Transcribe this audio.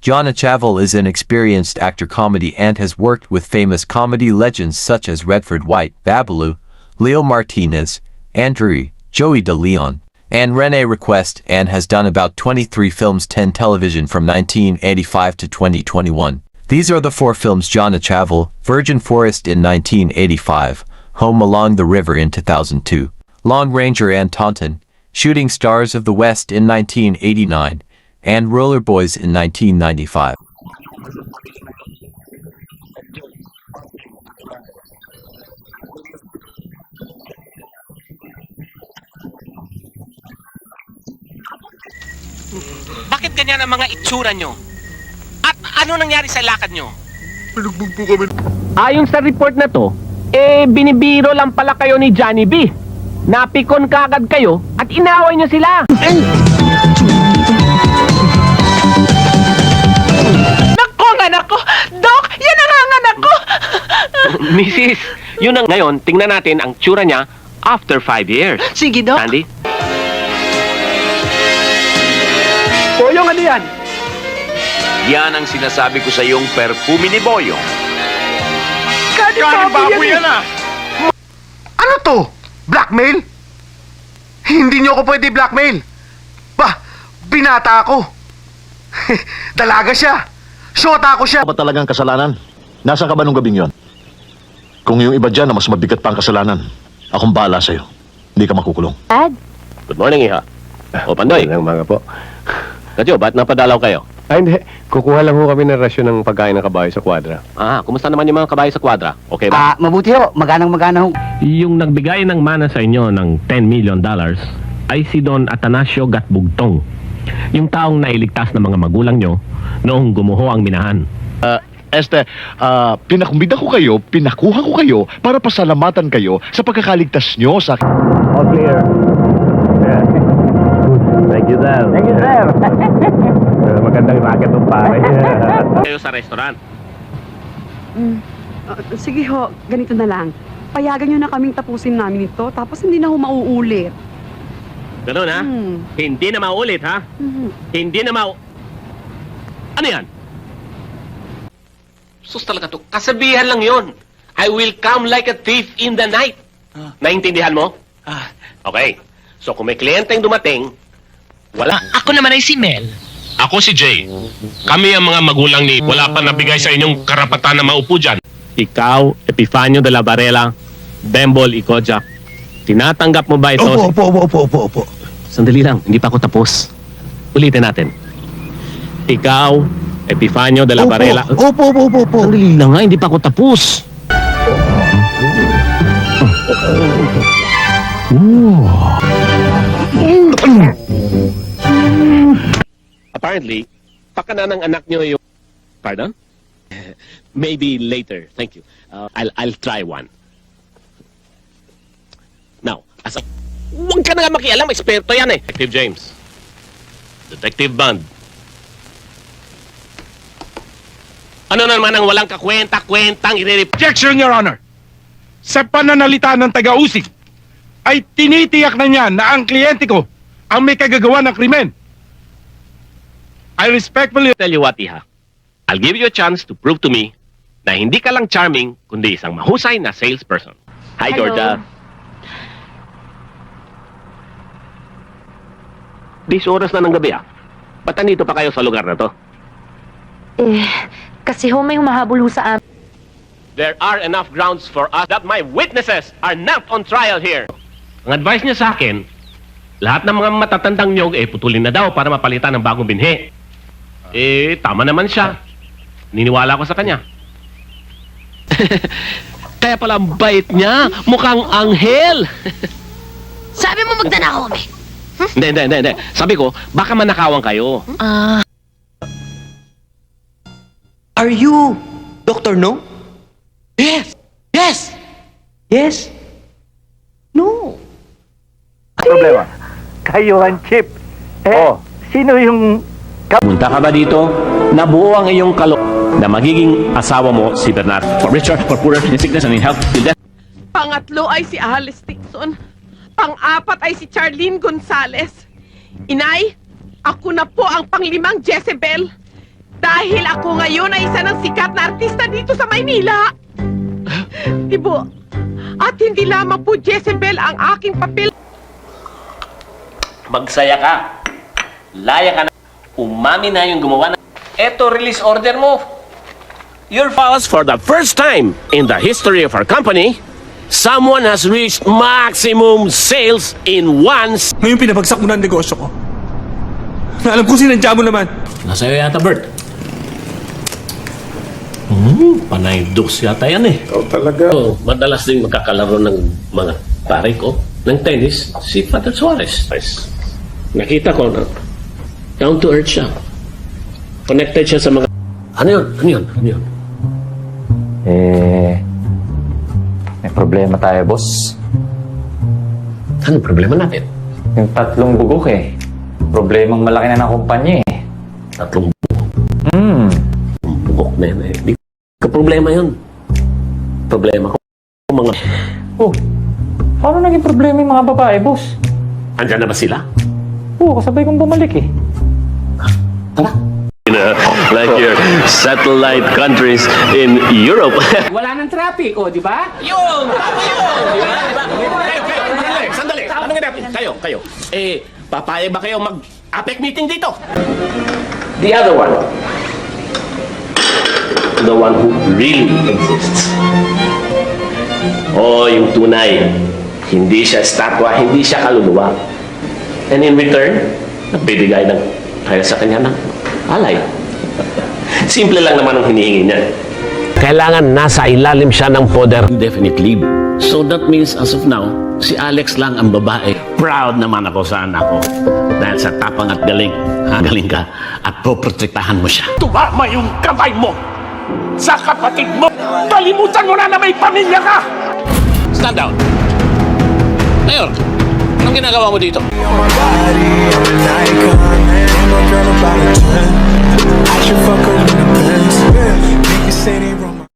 John Achaval is an experienced actor comedy and has worked with famous comedy legends such as Redford White, Babalu, Leo Martinez, Andrew, Joey De Leon, and Rene Request, and has done about 23 films, 10 television from 1985 to 2021. These are the 4 films: John Achaval, Virgin Forest in 1985, Home Along the River in 2002, Long Ranger and Taunton, Shooting Stars of the West in 1989, and Roller Boys in 1995. Bakit ganyan ang mga itsura nyo? At ano nangyari sa lakad nyo? Pinugbog po kami. Ayon sa report na to, binibiro lang pala kayo ni Johnny B. Napikon kagad kayo at inaway niyo sila. Nako, anak ko! Dok, yan ang anak ko! Mrs., yun ang ngayon, tingnan natin ang tsura niya after 5 years. Sige, Dok. Andy? Boyong, ano yan? Yan ang sinasabi ko sa iyong perfume ni Boyong. Kanin baboy yan ah! Ano to? Blackmail? Hindi niyo ako pwede blackmail. Bah, binata ako. Dalaga siya. Shota ako siya. Ano ba talagang kasalanan? Nasaan ka ba nung gabing yon? Kung yung iba dyan na mas mabigat pa ang kasalanan, akong bahala sa'yo. Hindi ka makukulong. Dad? Good morning, Iha. O, Pandoy. Magandang umaga po. Kadyo, ba't napadalaw kayo? Ay, hindi. Kukuha lang ho kami ng rasyon ng pagkain ng kabayo sa kwadra. Kumusta naman yung mga kabayo sa kwadra? Okay ba? Mabuti ho. Maganang-magana ho. Yung nagbigay ng mana sa inyo ng $10 million ay si Don Atanasio Gatbugtong. Yung taong nailigtas ng mga magulang nyo noong gumuho ang minahan. Pinakumbida ko kayo, pinakuha ko kayo para pasalamatan kayo sa pagkakaligtas nyo sa... All clear. Thank you, sir. Thank you, sir. Magandang racket ng pare. Kayo sa restaurant. Sige ho, ganito na lang. Payagan nyo na kaming tapusin namin ito, tapos hindi na ho mauulit. Ganun, ha? Hindi na maulit, ha? Hindi na Ano yan? Sus talaga to. Kasabihan lang yon. I will come like a thief in the night. Naintindihan mo? Okay. So kung may kliyenteng dumating, wala. Ako naman ay si Mel. Ako si Jay. Kami ang mga magulang ni wala pa nabigay sa inyong karapatan na maupo dyan. Ikaw, Epifanio de la Varela, Bembol Icojak, tinatanggap mo ba ito? Opo. Sandali lang, hindi pa ako tapos. Ulitin natin. Ikaw, Epifanio de la Varela. Opo. Sandali lang nga, hindi pa ako tapos. Apparently, pakana ng anak niyo yung... Pardon? Maybe later. Thank you. I'll try one. Now, huwag ka na nga makialam. Eksperto yan eh. Detective James. Detective Bond. Ano naman ang walang kakwenta-kwentang Objection, Your Honor! Sa pananalita ng taga-usig, ay tinitiyak na niya na ang kliyente ko ang may kagagawa ng krimen. I respectfully tell you what, Iha. I'll give you a chance to prove to me na hindi ka lang charming, kundi isang mahusay na salesperson. Hi, Hello. Georgia. Dis oras na ng gabi, Ba't nandito pa kayo sa lugar na to? Kasi ho may humahabol ho sa amin. There are enough grounds for us that my witnesses are not on trial here. Ang advice niya sa akin, lahat ng mga matatandang niyog, putulin na daw para mapalitan ng bagong binhi. Tama naman siya. Niniwala ko sa kanya. Kaya pala ang bait niya, mukhang anghel. Sabi mo magnanakaw kami. Hindi. Sabi ko, baka manakawan kayo. Are you Dr. No? Yes! No. Problema. Kayo ang chip. Sino yung... Punta ka ba dito? Nabuo ang iyong na magiging asawa mo si Bernard. For richer, for poorer, in sickness and in health, till death. Pangatlo ay si Alice Dixon. Pang-apat ay si Charlene Gonzalez. Inay, ako na po ang panglimang Jezebel. Dahil ako ngayon ay isa ng sikat na artista dito sa Maynila. Ibo, at hindi lamang po Jezebel ang aking papel. Magsaya ka. Laya ka na. Umami na yung gumawa na. Eto, release order mo. Your files for the first time in the history of our company, someone has reached maximum sales in once. Ngayon pinabagsak mo na ang negosyo ko. Alam ko sinadya mo naman. Nasa iyo yata, Bert. Panay dos yata yan eh. Ikaw talaga. Oh, madalas din magkakalaro ng mga pare ko ng tennis, si Father Suarez. Nakita ko na down to earth siya. Connected siya sa mga... Ano yun? May problema tayo, boss. Ano problema natin? Yung 3 bugok Problemang malaki na ng kumpanya 3 bugok na yun eh. Di ka problema yun. Problema ko mga... Oh, paano naging problema yung mga babae, boss? Andyan na ba sila? Oo, kasabay kong bumalik Tara. Like your satellite countries in Europe. Wala nang traffic, di ba? Yun! Tama yun! Sandali! Kayo. Papayag ba kayo mag-APEC meeting dito? The other one. The one who really exists. Yung tunay. Hindi siya estatwa, hindi siya kaluluwa. And in return, nagbibigay ng kaya sa kanya ng alay. Simple lang naman ang hinihingi niya. Kailangan nasa ilalim siya ng poder. Indefinite leave. So that means as of now, si Alex lang ang babae. Proud naman ako sa anak ko. Dahil sa tapang at galing. Galing ka. At poprotektahan mo siya. Tumama yung kamay mo sa kapatid mo. Kalimutan mo na may pamilya ka! Stand down. Mayor, anong ginagawa mo dito? I should fuck her